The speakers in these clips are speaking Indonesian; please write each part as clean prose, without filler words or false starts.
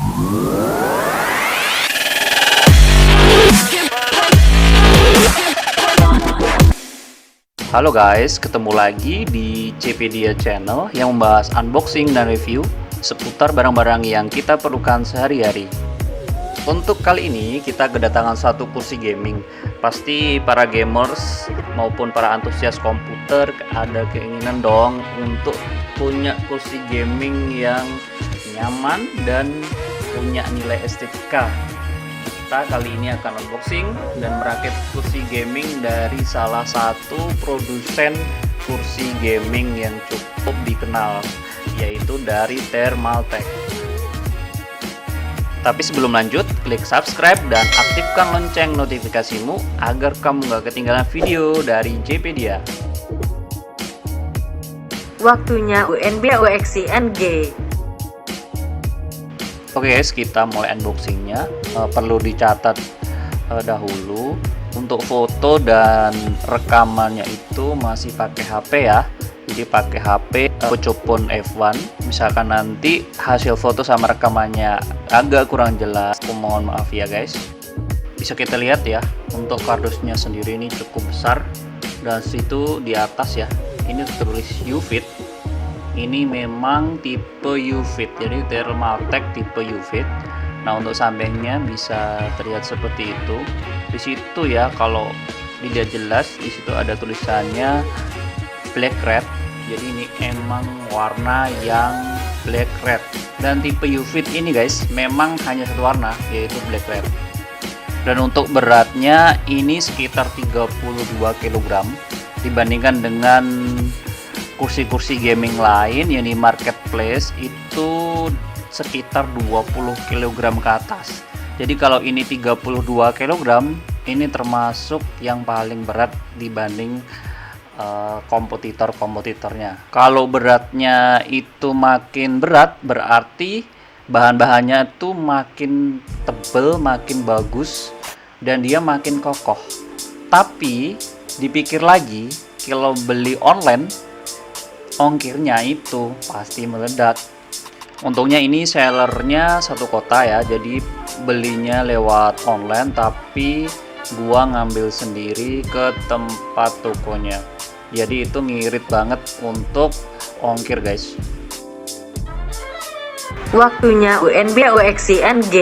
Halo guys, ketemu lagi di JPedia Channel yang membahas unboxing dan review seputar barang-barang yang kita perlukan sehari-hari. Untuk kali ini kita kedatangan satu kursi gaming. Pasti para gamers maupun para antusias komputer ada keinginan dong untuk punya kursi gaming yang nyaman dan punya nilai estetika. Kita kali ini akan unboxing dan merakit kursi gaming dari salah satu produsen kursi gaming yang cukup dikenal, yaitu dari Thermaltake. Tapi sebelum lanjut, klik subscribe dan aktifkan lonceng notifikasimu agar kamu gak ketinggalan video dari JPedia. Waktunya UNB UXI NG. Oke guys, kita mulai unboxingnya. Perlu dicatat dahulu untuk foto dan rekamannya itu masih pakai HP ya. Jadi pakai HP Pocopon F1. Misalkan nanti hasil foto sama rekamannya agak kurang jelas, aku mohon maaf ya guys. Bisa kita lihat ya, untuk kardusnya sendiri ini cukup besar, dan situ di atas ya ini tertulis UFIT. Ini memang tipe UFIT, jadi Thermaltake tipe UFIT. Nah, untuk sampingnya bisa terlihat seperti itu. Di situ ya, kalau dilihat jelas di situ ada tulisannya black red. Jadi ini emang warna yang black red. Dan tipe UFIT ini guys, memang hanya satu warna, yaitu black red. Dan untuk beratnya ini sekitar 32 kg dibandingkan dengan kursi-kursi gaming lain yang di marketplace itu sekitar 20 kg ke atas. Jadi kalau ini 32 kg, ini termasuk yang paling berat dibanding kompetitornya. Kalau beratnya itu makin berat, berarti bahan-bahannya itu makin tebel, makin bagus, dan dia makin kokoh. Tapi dipikir lagi, kalau beli online, ongkirnya itu pasti meledak. Untungnya ini sellernya satu kota ya, jadi belinya lewat online, tapi gua ngambil sendiri ke tempat tokonya. Jadi itu ngirit banget untuk ongkir guys. Waktunya UNB UXI NG.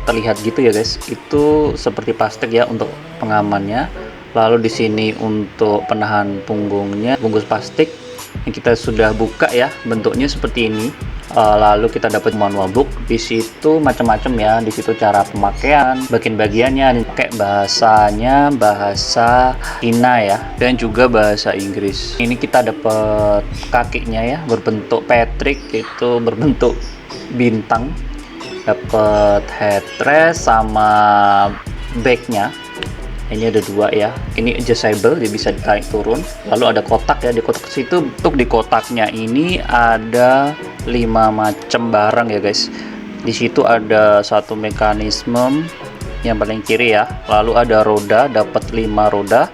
Terlihat gitu ya guys, itu seperti plastik ya untuk pengamannya. Lalu di sini untuk penahan punggungnya, bungkus plastik yang kita sudah buka ya, bentuknya seperti ini. Lalu kita dapat manual book. Di situ macam-macam ya. Di situ cara pemakaian, bagian-bagiannya, pakai bahasanya bahasa Cina ya, dan juga bahasa Inggris. Ini kita dapat kakinya ya, berbentuk Patrick, itu berbentuk bintang. Dapat headrest sama backnya. Ini ada dua ya, ini adjustable, dia bisa ditarik turun. Lalu ada kotak ya, di kotak situ, untuk di kotaknya ini ada 5 macam barang ya guys. Di situ ada satu mekanisme yang paling kiri ya, lalu ada roda, dapat 5 roda,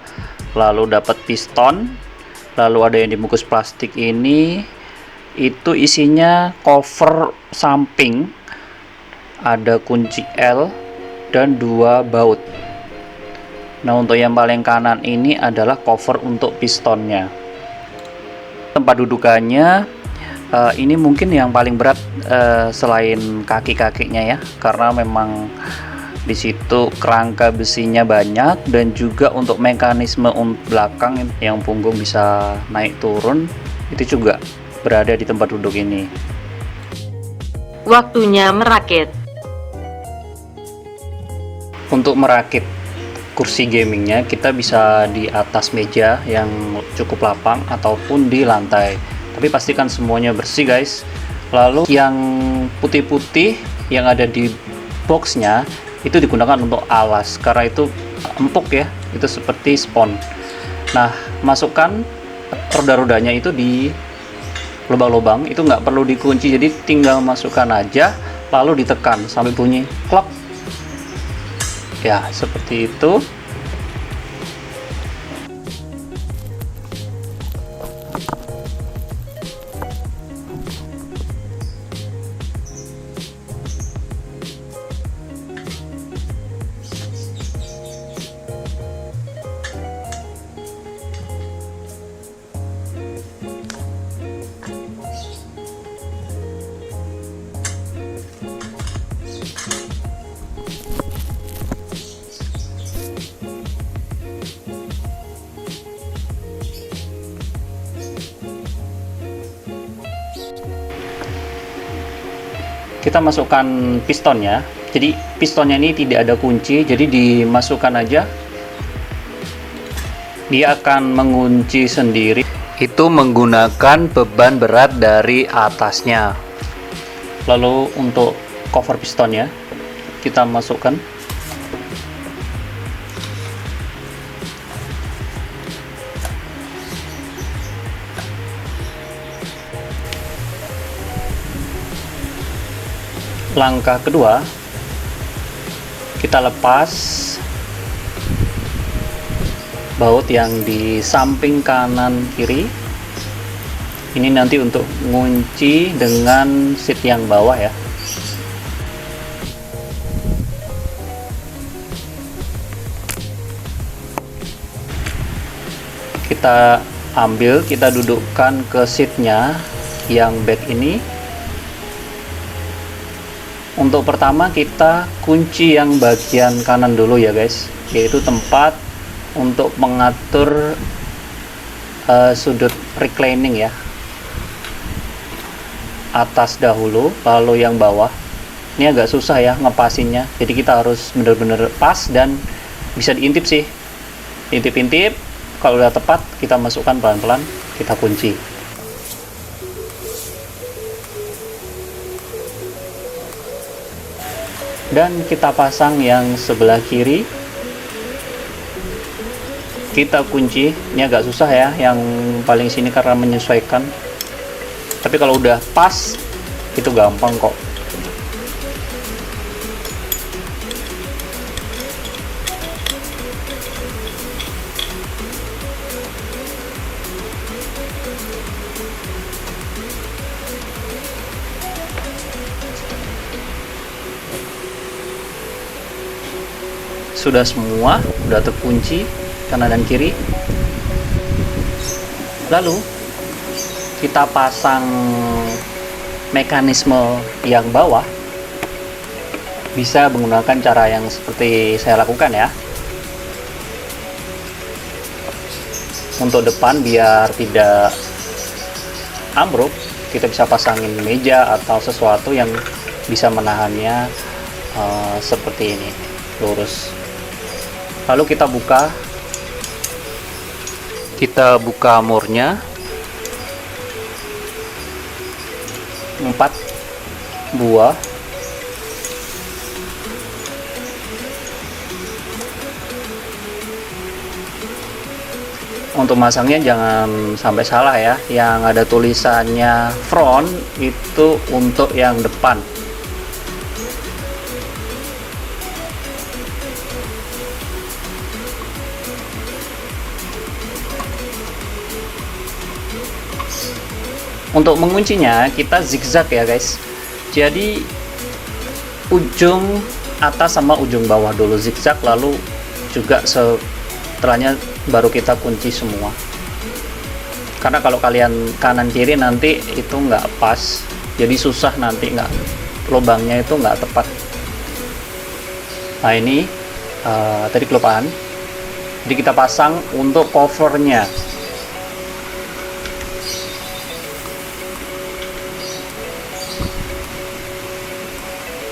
lalu dapat piston, lalu ada yang dibungkus plastik ini, itu isinya cover samping, ada kunci L dan 2 baut. Nah, untuk yang paling kanan ini adalah cover untuk pistonnya. Tempat dudukannya ini mungkin yang paling berat selain kaki-kakinya ya, karena memang di situ kerangka besinya banyak, dan juga untuk mekanisme belakang yang punggung bisa naik turun itu juga berada di tempat duduk ini. Waktunya merakit. Untuk merakit kursi gamingnya, kita bisa di atas meja yang cukup lapang ataupun di lantai, tapi pastikan semuanya bersih guys. Lalu yang putih-putih yang ada di boxnya itu digunakan untuk alas, karena itu empuk ya, itu seperti spons. Nah, masukkan roda-rodanya itu di lubang-lubang, itu nggak perlu dikunci, jadi tinggal masukkan aja lalu ditekan sampai bunyi klok ya, seperti itu. kita masukkan pistonnya. Jadi pistonnya ini tidak ada kunci, jadi dimasukkan aja, dia akan mengunci sendiri. Itu menggunakan beban berat dari atasnya. Lalu untuk cover pistonnya kita masukkan. Langkah kedua, kita lepas baut yang di samping kanan kiri. Ini nanti untuk ngunci dengan seat yang bawah ya. Kita ambil, kita dudukkan ke seatnya yang back ini. Untuk pertama kita kunci yang bagian kanan dulu ya guys, yaitu tempat untuk mengatur sudut reclining ya, atas dahulu lalu yang bawah. Ini agak susah ya ngepasinnya, jadi kita harus bener-bener pas dan bisa diintip sih, intip-intip. Kalau udah tepat kita masukkan pelan-pelan, kita kunci. Dan kita pasang yang sebelah kiri, kita kunci. Ini agak susah ya yang paling sini karena menyesuaikan, tapi kalau udah pas itu gampang kok. Sudah semua, udah terkunci kanan dan kiri. Lalu kita pasang mekanisme yang bawah. Bisa menggunakan cara yang seperti saya lakukan ya. Untuk depan biar tidak ambruk, kita bisa pasangin meja atau sesuatu yang bisa menahannya seperti ini, lurus. Lalu kita buka murnya, 4 buah. Untuk masangnya jangan sampai salah ya, yang ada tulisannya front itu untuk yang depan. Untuk menguncinya kita zigzag ya guys, jadi ujung atas sama ujung bawah dulu zigzag, lalu juga setelahnya baru kita kunci semua. Karena kalau kalian kanan kiri nanti itu nggak pas, jadi susah nanti, nggak, lubangnya itu nggak tepat. Nah ini tadi kelupaan, jadi kita pasang untuk covernya.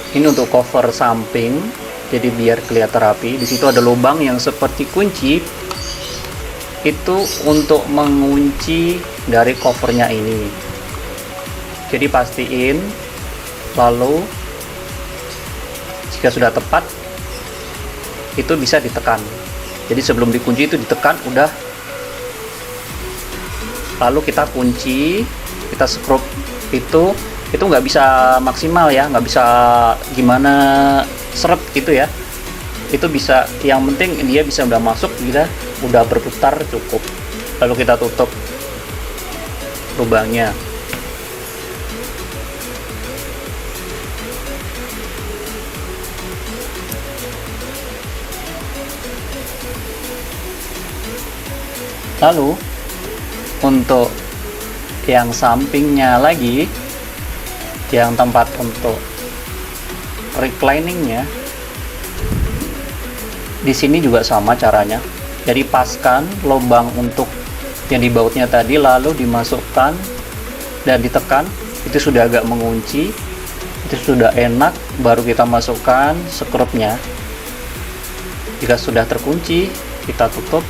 Ini untuk cover samping, jadi biar kelihatan rapi. Di situ ada lubang yang seperti kunci, itu untuk mengunci dari covernya ini. Jadi pastiin, lalu jika sudah tepat itu bisa ditekan. Jadi sebelum dikunci itu ditekan udah, lalu kita kunci, kita skrup. Itu nggak bisa maksimal ya, nggak bisa gimana seret gitu ya. Itu bisa, yang penting dia bisa udah masuk, kita udah berputar cukup. Lalu kita tutup lubangnya. Lalu untuk yang sampingnya lagi, yang tempat untuk recliningnya, di sini juga sama caranya. Jadi paskan lubang untuk yang di bautnya tadi, lalu dimasukkan dan ditekan, itu sudah agak mengunci. Itu sudah enak, baru kita masukkan skrupnya. Jika sudah terkunci, kita tutup.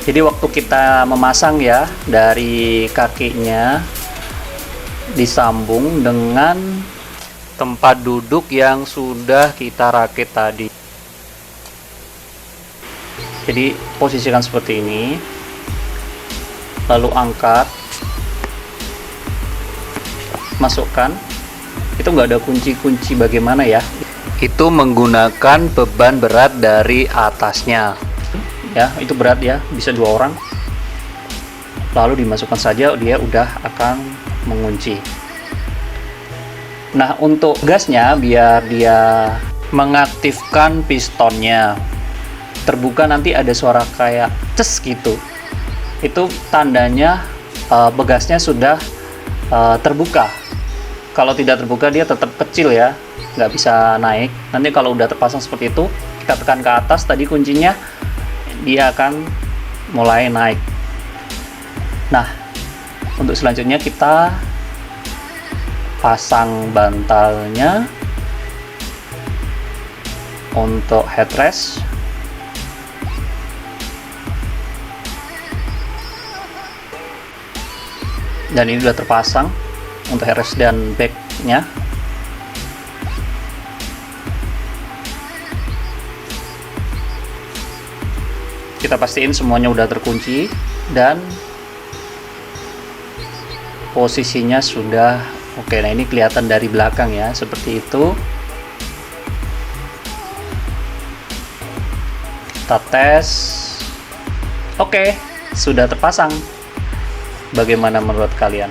Jadi waktu kita memasang ya, dari kakinya disambung dengan tempat duduk yang sudah kita rakit tadi. Jadi posisikan seperti ini, lalu angkat, masukkan. Itu nggak ada kunci-kunci bagaimana ya, itu menggunakan beban berat dari atasnya ya, itu berat ya, bisa 2 orang. Lalu dimasukkan saja, dia udah akan mengunci. Nah, untuk gasnya biar dia mengaktifkan pistonnya terbuka, nanti ada suara kayak ces gitu, itu tandanya begasnya sudah terbuka. Kalau tidak terbuka dia tetap kecil ya, nggak bisa naik. Nanti kalau udah terpasang seperti itu, kita tekan ke atas tadi kuncinya, dia akan mulai naik. Nah, untuk selanjutnya kita pasang bantalnya untuk headrest. Dan ini sudah terpasang untuk headrest dan backnya. Kita pastiin semuanya udah terkunci dan posisinya sudah oke. Nah, ini kelihatan dari belakang ya, seperti itu. Kita tes. Oke, sudah terpasang. Bagaimana menurut kalian?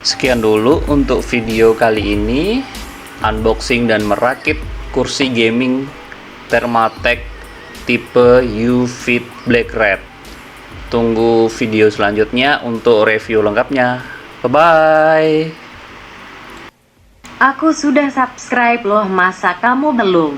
Sekian dulu untuk video kali ini, unboxing dan merakit kursi gaming Thermaltake tipe U-Fit Black Red. Tunggu video selanjutnya untuk review lengkapnya. Bye bye. Aku sudah subscribe loh, masa kamu belum?